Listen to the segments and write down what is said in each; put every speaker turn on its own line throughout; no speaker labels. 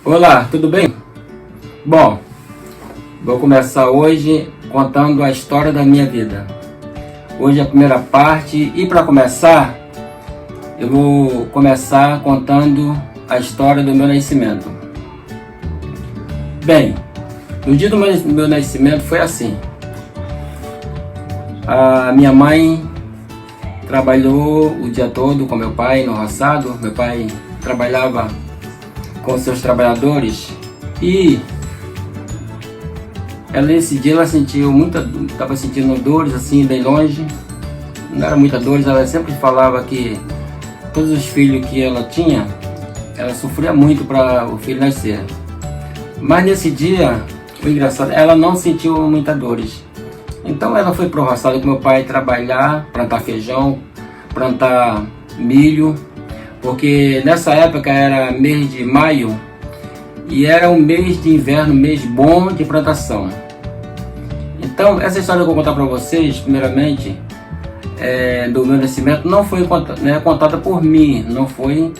Olá, tudo bem? Bom, vou começar hoje contando a história da minha vida. Hoje é a primeira parte e para começar, eu vou começar contando a história do meu nascimento. Bem, no dia do meu nascimento foi assim. A minha mãe trabalhou o dia todo com meu pai no roçado. Meu pai trabalhava com seus trabalhadores e ela, nesse dia, ela sentiu estava sentindo dores assim bem longe. Não era muita dores, ela sempre falava que todos os filhos que ela tinha, ela sofria muito para o filho nascer. Mas nesse dia, o engraçado, ela não sentiu muitas dores. Então ela foi para o roçado com meu pai trabalhar, plantar feijão, plantar milho, porque nessa época era mês de maio e era um mês de inverno, mês bom de plantação. Então essa história que eu vou contar para vocês, primeiramente, do meu nascimento, não foi contada por mim, não foi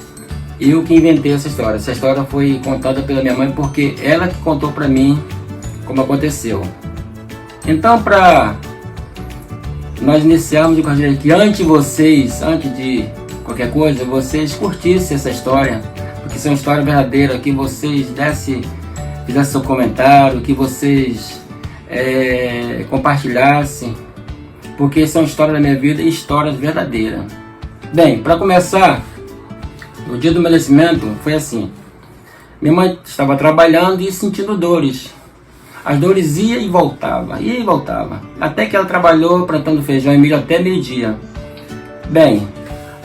eu que inventei essa história. Essa história foi contada pela minha mãe, porque ela que contou para mim como aconteceu. Então, para nós iniciarmos, eu gostaria que antes de qualquer coisa, vocês curtissem essa história, porque isso é uma história verdadeira, que vocês fizessem seu comentário, que vocês compartilhassem, porque isso é uma história da minha vida e história verdadeira. Bem, para começar, o dia do meu nascimento foi assim. Minha mãe estava trabalhando e sentindo dores. As dores ia e voltava, até que ela trabalhou plantando feijão e milho até meio-dia. Bem,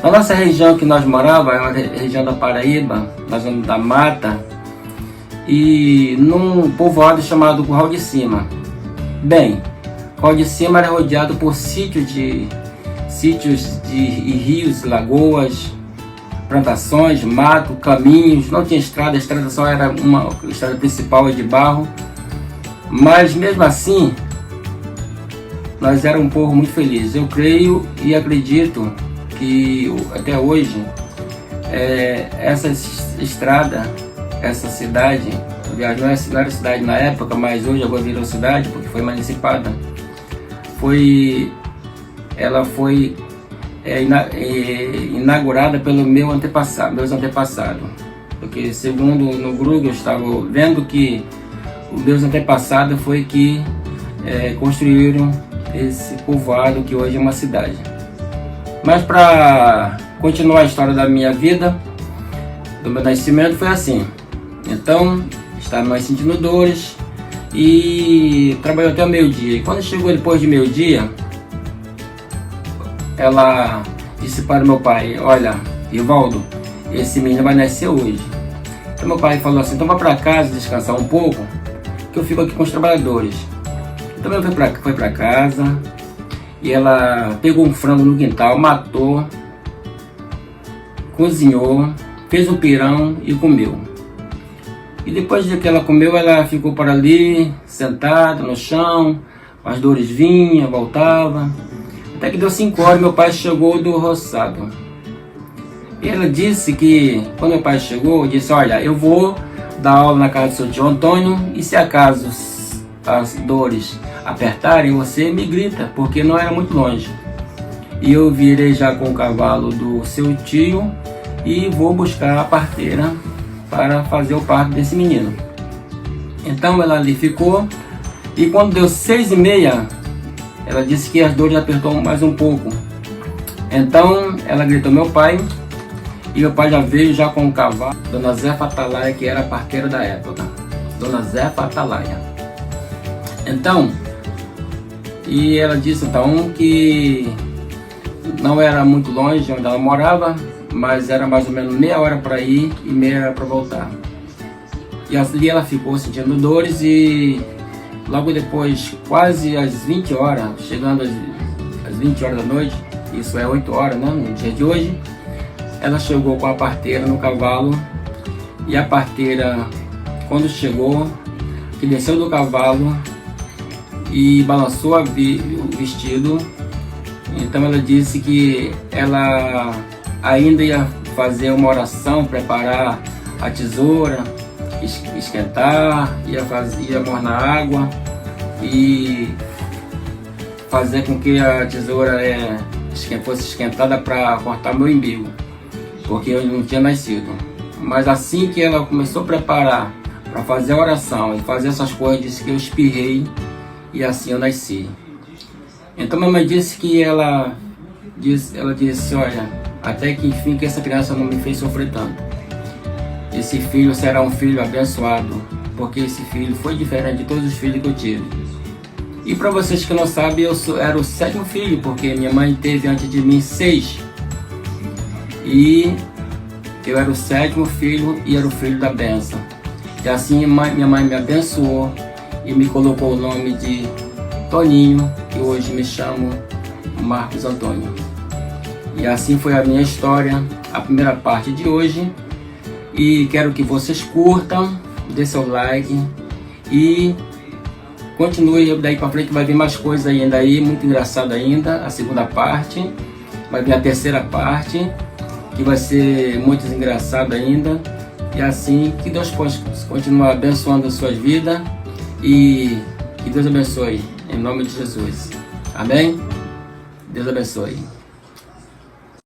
na nossa região que nós morávamos, é uma região da Paraíba, na zona da mata, e num povoado chamado Curral de Cima. Bem, Curral de Cima era rodeado por sítios de rios, lagoas, plantações, mato, caminhos. Não tinha estrada, a estrada só era uma estrada principal de barro. Mas mesmo assim, nós éramos um povo muito feliz. Eu creio e acredito que até hoje, essa estrada, essa cidade, aliás, não era cidade na época, mas hoje agora virou cidade, porque foi municipada. Ela foi inaugurada pelos meus antepassados. Porque segundo no Google, eu estava vendo que os meus antepassados foi que construíram esse povoado que hoje é uma cidade. Mas para continuar a história da minha vida, do meu nascimento, foi assim. Então, estávamos sentindo dores e trabalhou até o meio-dia. E quando chegou depois de meio-dia, ela disse para o meu pai: olha, Rivaldo, esse menino vai nascer hoje. Então meu pai falou assim: então vá para casa descansar um pouco, que eu fico aqui com os trabalhadores. Então ela foi para casa e ela pegou um frango no quintal, matou, cozinhou, fez um pirão e comeu. E depois de que ela comeu, ela ficou por ali, sentada no chão, as dores vinham, voltavam. Até que deu 5 horas, meu pai chegou do roçado. E ela disse que, quando meu pai chegou, disse: olha, eu vou dar aula na casa do seu tio Antônio, e se acaso as dores apertarem, você me grita, porque não era muito longe. E eu virei já com o cavalo do seu tio e vou buscar a parteira para fazer o parto desse menino. Então ela ali ficou, e quando deu 6h30, ela disse que as dores apertou mais um pouco. Então ela gritou meu pai, e meu pai já veio já com o cavalo. Dona Zefa Atalaia, que era a parteira da época. Dona Zefa Atalaia. Então, e ela disse então que não era muito longe onde ela morava, mas era mais ou menos meia hora para ir e meia hora para voltar. E ali ela ficou sentindo dores, e logo depois, quase às 20 horas, chegando às 20 horas da noite, isso é 8 horas, né, no dia de hoje, ela chegou com a parteira no cavalo. E a parteira, quando chegou, que desceu do cavalo e balançou o vestido. Então ela disse que ela ainda ia fazer uma oração, preparar a tesoura esquentar, ia mornar água e fazer com que a tesoura fosse esquentada para cortar meu umbigo, porque eu não tinha nascido. Mas assim que ela começou a preparar para fazer a oração e fazer essas coisas, disse que eu espirrei e assim eu nasci. Então a mamãe disse que ela disse, olha, até que enfim que essa criança não me fez sofrer tanto. Esse filho será um filho abençoado, porque esse filho foi diferente de todos os filhos que eu tive. E para vocês que não sabem, era o 7º filho, porque minha mãe teve antes de mim 6. E eu era o 7º filho e era o filho da bênção. E assim minha mãe me abençoou e me colocou o nome de Toninho, que hoje me chamo Marcos Antônio. E assim foi a minha história, a primeira parte de hoje. E quero que vocês curtam, dê seu like e continue daí para frente, vai vir mais coisas ainda aí, muito engraçado ainda, a segunda parte, vai vir a terceira parte, que vai ser muito engraçado ainda. E assim, que Deus possa continuar abençoando as suas vidas e que Deus abençoe, em nome de Jesus. Amém? Deus abençoe.